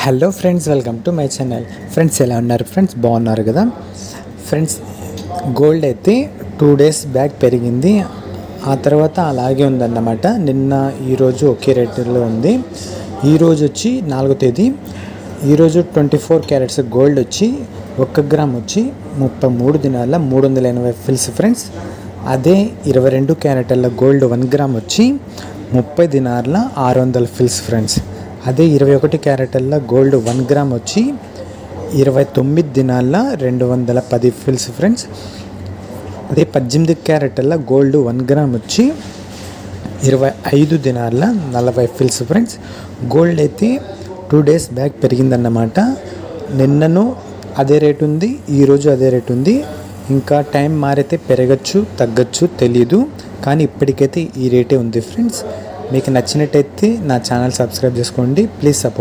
Hello friends, welcome to my channel. Friends, ఎలా ఉన్నారు friends? బాగున్నారు కదా ఫ్రెండ్స్? గోల్డ్ అయితే 2 డేస్ బ్యాక్ పెరిగింది, ఆ తర్వాత అలాగే ఉందన్నమాట. నిన్న ఈరోజు ఒకే రేటులో ఉంది. ఈరోజు వచ్చి 4వ తేదీ. ఈరోజు 24 క్యారెట్స్ గోల్డ్ వచ్చి 1 గ్రామ్ వచ్చి 33 దినాల 380 ఫిల్స్ ఫ్రెండ్స్. అదే 22 క్యారెట్ల గోల్డ్ 1 గ్రామ్ వచ్చి 30 దినాల 600 ఫిల్స్ ఫ్రెండ్స్. అదే 21 క్యారెట్ల గోల్డ్ 1 గ్రామ్ వచ్చి 29 దినాల 210 ఫిల్స్ ఫ్రెండ్స్. అదే 18 క్యారెట్ల గోల్డ్ 1 గ్రామ్ వచ్చి 25 దినాల 40 ఫిల్స్ ఫ్రెండ్స్. గోల్డ్ అయితే 2 డేస్ బ్యాక్ పెరిగిందన్నమాట. నిన్నను అదే రేటు ఉంది, ఈరోజు అదే రేటు ఉంది. ఇంకా టైం మారితే పెరగచ్చు తగ్గచ్చు తెలీదు, కానీ ఇప్పటికైతే ఈ రేటే ఉంది ఫ్రెండ్స్. మీకు నచ్చినట్టయితే నా ఛానల్ సబ్స్క్రైబ్ చేసుకోండి. Please support.